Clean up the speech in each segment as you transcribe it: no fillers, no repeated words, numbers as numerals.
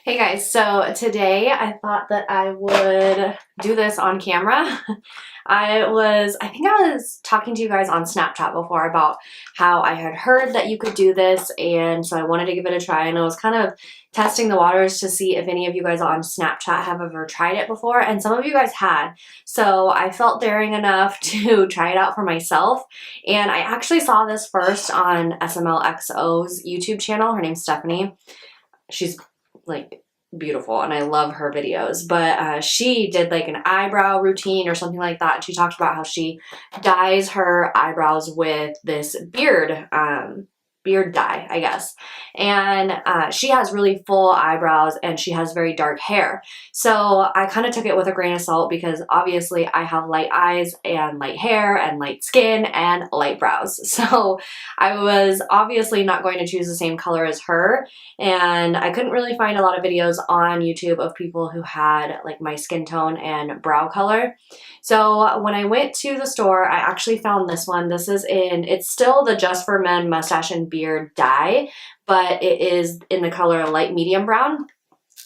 Hey guys, so today I thought that I would do this on camera. I think I was talking to you guys on Snapchat before about how I had heard that you could do this, and so I wanted to give it a try, and I was kind of testing the waters to see if any of you guys on Snapchat have ever tried it before, and some of you guys had. So I felt daring enough to try it out for myself, and I actually saw this first on SMLXO's YouTube channel. Her name's Stephanie. She's like beautiful and I love her videos, but she did like an eyebrow routine or something like that, and she talked about how she dyes her eyebrows with this beard dye, I guess. And she has really full eyebrows and she has very dark hair. So I kind of took it with a grain of salt because obviously I have light eyes and light hair and light skin and light brows. So I was obviously not going to choose the same color as her, and I couldn't really find a lot of videos on YouTube of people who had like my skin tone and brow color. So when I went to the store, I actually found this one. It's still the Just for Men mustache and beard dye, but it is in the color light medium brown.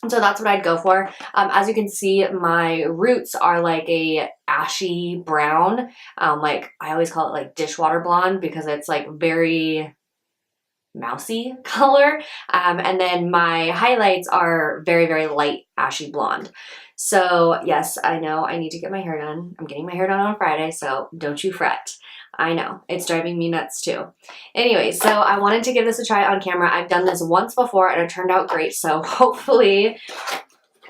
So that's what I'd go for. As you can see, my roots are like a ashy brown. Like I always call it like dishwater blonde because it's like very mousy color. And then my highlights are very, very light ashy blonde. So yes, I know I need to get my hair done. I'm getting my hair done on Friday, so don't you fret. I know, it's driving me nuts too. Anyway, so I wanted to give this a try on camera. I've done this once before and it turned out great, so hopefully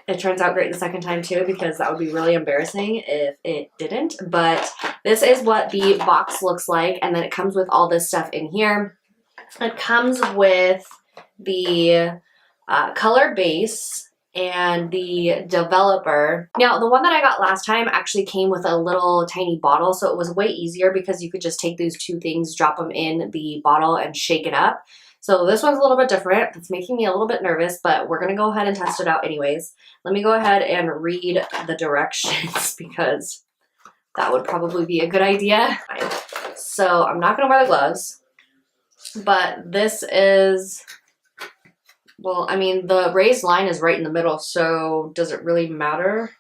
it turns out great the second time too, because that would be really embarrassing if it didn't. But this is what the box looks like, and then it comes with all this stuff in here. It comes with the color base and the developer. Now, the one that I got last time actually came with a little tiny bottle, so it was way easier because you could just take these two things, drop them in the bottle, and shake it up. So this one's a little bit different. It's making me a little bit nervous, but we're gonna go ahead and test it out anyways. Let me go ahead and read the directions because that would probably be a good idea. So I'm not gonna wear the gloves. But this is, well, I mean, the raised line is right in the middle, so does it really matter?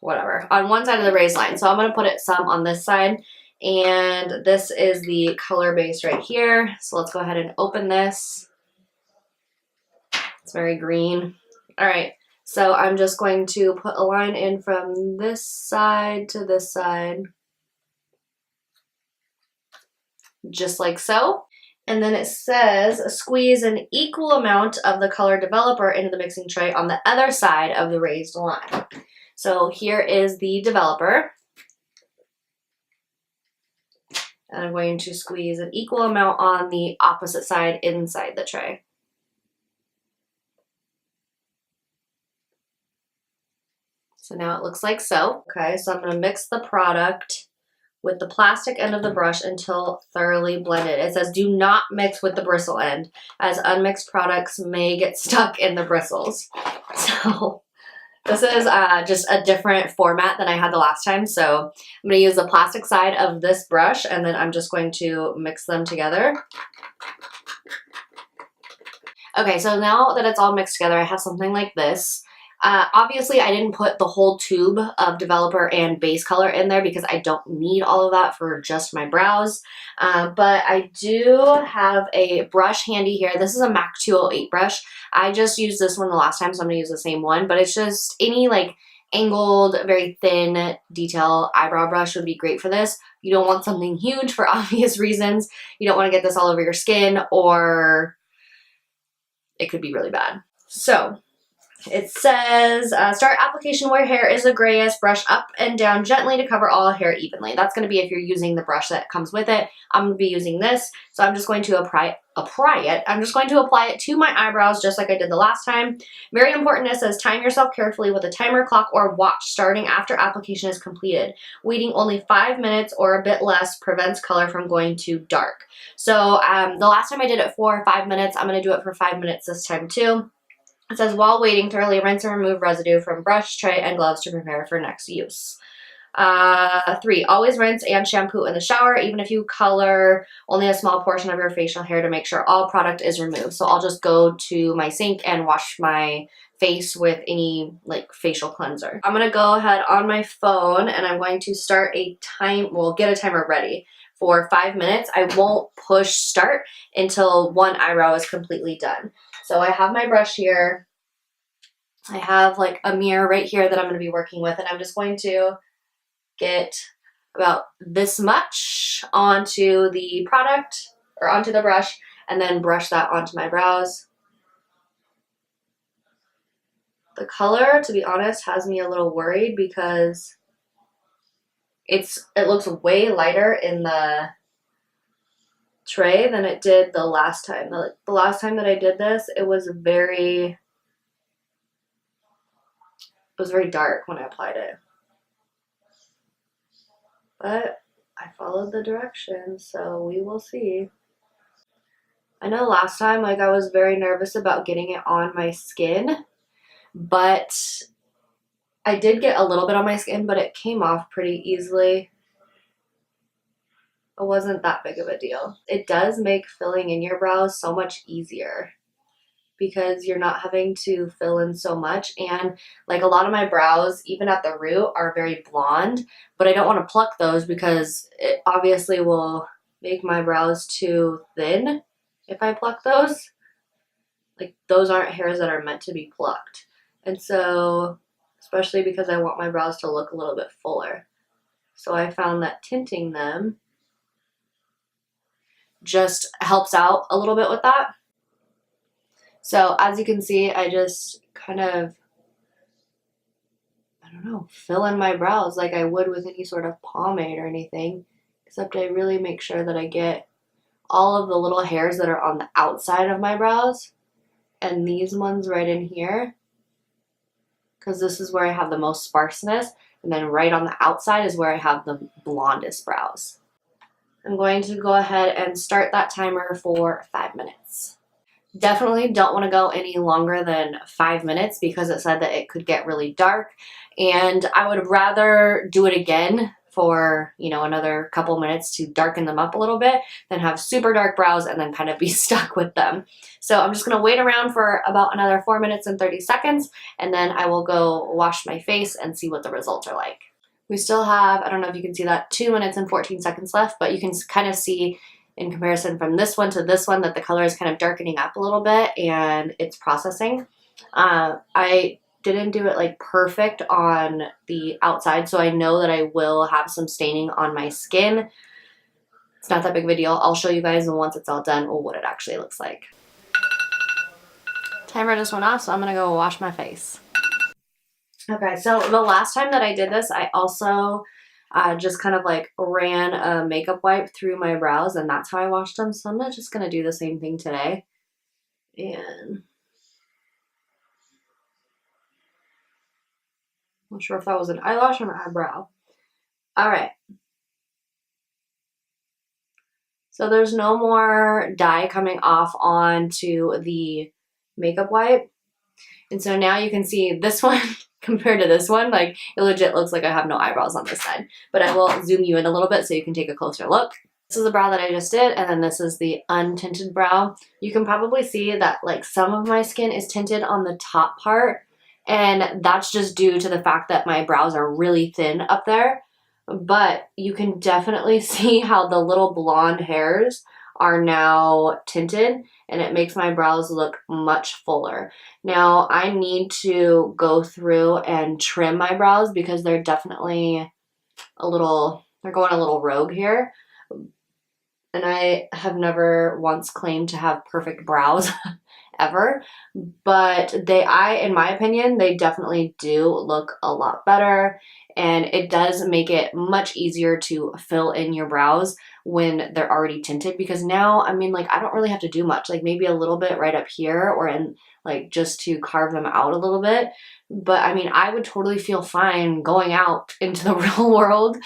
Whatever. On one side of the raised line. So I'm going to put it some on this side. And this is the color base right here. So let's go ahead and open this. It's very green. All right. So I'm just going to put a line in from this side to this side. Just like so. And then it says squeeze an equal amount of the color developer into the mixing tray on the other side of the raised line. So here is the developer. And I'm going to squeeze an equal amount on the opposite side inside the tray. So now it looks like so. Okay, so I'm going to mix the product with the plastic end of the brush until thoroughly blended. It says do not mix with the bristle end, as unmixed products may get stuck in the bristles. So this is just a different format than I had the last time. So I'm going to use the plastic side of this brush, and then I'm just going to mix them together. Okay, so now that it's all mixed together, I have something like this. Obviously, I didn't put the whole tube of developer and base color in there because I don't need all of that for just my brows. But I do have a brush handy here. This is a MAC 208 brush. I just used this one the last time, so I'm going to use the same one. But it's just any like angled, very thin detail eyebrow brush would be great for this. You don't want something huge for obvious reasons. You don't want to get this all over your skin, or it could be really bad. So it says, start application where hair is the grayest, brush up and down gently to cover all hair evenly. That's going to be if you're using the brush that comes with it. I'm going to be using this, so I'm just going to apply it. I'm just going to apply it to my eyebrows just like I did the last time. Very important, it says time yourself carefully with a timer, clock, or watch starting after application is completed. Waiting only 5 minutes or a bit less prevents color from going too dark. So the last time I did it for 5 minutes, I'm going to do it for 5 minutes this time too. It says, while waiting, thoroughly rinse and remove residue from brush, tray, and gloves to prepare for next use. 3, always rinse and shampoo in the shower, even if you color only a small portion of your facial hair, to make sure all product is removed. So I'll just go to my sink and wash my face with any like facial cleanser. I'm gonna go ahead on my phone and I'm going to start a get a timer ready for 5 minutes. I won't push start until one eyebrow is completely done. So I have my brush here. I have like a mirror right here that I'm going to be working with, and I'm just going to get about this much onto the product or onto the brush and then brush that onto my brows. The color, to be honest, has me a little worried because it looks way lighter in the tray than it did the last time. The last time that I did this, it was very dark when I applied it. But I followed the directions, so we will see. I know last time, like, I was very nervous about getting it on my skin, but I did get a little bit on my skin, but it came off pretty easily. It wasn't that big of a deal. It does make filling in your brows so much easier because you're not having to fill in so much. And like a lot of my brows, even at the root, are very blonde, but I don't want to pluck those because it obviously will make my brows too thin if I pluck those. Like, those aren't hairs that are meant to be plucked. And so, especially because I want my brows to look a little bit fuller. So I found that tinting them just helps out a little bit with that. So as you can see, I just kind of, I don't know, fill in my brows like I would with any sort of pomade or anything, except I really make sure that I get all of the little hairs that are on the outside of my brows and these ones right in here, because this is where I have the most sparseness, and then right on the outside is where I have the blondest brows. I'm going to go ahead and start that timer for 5 minutes. Definitely don't want to go any longer than 5 minutes because it said that it could get really dark, and I would rather do it again for, you know, another couple minutes to darken them up a little bit than have super dark brows and then kind of be stuck with them. So I'm just going to wait around for about another 4 minutes and 30 seconds, and then I will go wash my face and see what the results are like. We still have, I don't know if you can see that, 2 minutes and 14 seconds left, but you can kind of see in comparison from this one to this one that the color is kind of darkening up a little bit and it's processing. I didn't do it like perfect on the outside, so I know that I will have some staining on my skin. It's not that big of a deal. I'll show you guys once it's all done what it actually looks like. Timer just went off, so I'm gonna go wash my face. Okay, so the last time that I did this, I also just kind of like ran a makeup wipe through my brows, and that's how I washed them. So I'm just gonna do the same thing today. And I'm not sure if that was an eyelash or an eyebrow. All right. So there's no more dye coming off onto the makeup wipe. And so now you can see this one compared to this one, like it legit looks like I have no eyebrows on this side. But I will zoom you in a little bit so you can take a closer look. This is the brow that I just did, and then this is the untinted brow. You can probably see that like some of my skin is tinted on the top part, and that's just due to the fact that my brows are really thin up there. But you can definitely see how the little blonde hairs are now tinted, and it makes my brows look much fuller. Now I need to go through and trim my brows because they're definitely they're going a little rogue here. And I have never once claimed to have perfect brows ever, but in my opinion, they definitely do look a lot better, and it does make it much easier to fill in your brows when they're already tinted, because now, I mean, like, I don't really have to do much, like maybe a little bit right up here or in like just to carve them out a little bit. But I mean, I would totally feel fine going out into the real world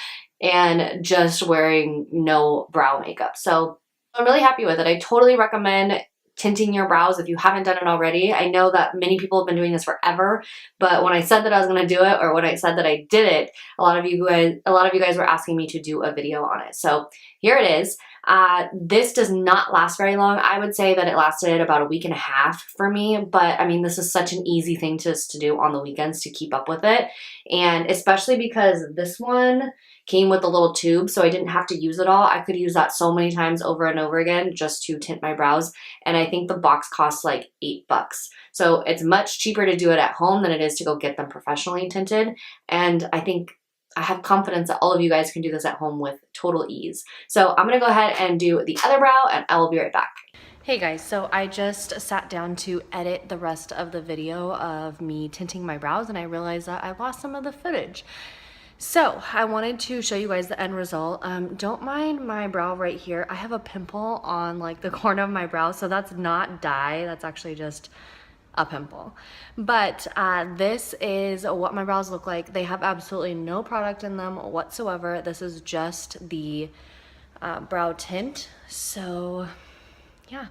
and just wearing no brow makeup. So I'm really happy with it. I totally recommend tinting your brows if you haven't done it already. I know that many people have been doing this forever, but when I said that I was going to do it, or when I said that I did it, a lot of you guys were asking me to do a video on it. So here it is. This does not last very long. I would say that it lasted about a week and a half for me, but I mean, this is such an easy thing to do on the weekends to keep up with it. And especially because this one came with a little tube, so I didn't have to use it all. I could use that so many times over and over again just to tint my brows. And I think the box costs like $8. So it's much cheaper to do it at home than it is to go get them professionally tinted. And I have confidence that all of you guys can do this at home with total ease. So I'm gonna go ahead and do the other brow and I will be right back. Hey guys, so I just sat down to edit the rest of the video of me tinting my brows and I realized that I lost some of the footage. So I wanted to show you guys the end result. Don't mind my brow right here. I have a pimple on like the corner of my brow, so that's not dye, that's actually just a pimple. But this is what my brows look like. They have absolutely no product in them whatsoever. This is just the brow tint. So yeah,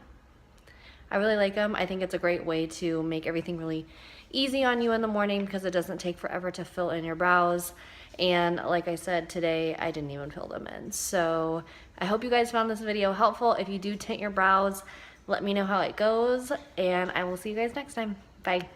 I really like them. I think it's a great way to make everything really easy on you in the morning because it doesn't take forever to fill in your brows. And like I said, today I didn't even fill them in. So I hope you guys found this video helpful. If you do tint your brows, let me know how it goes, and I will see you guys next time. Bye.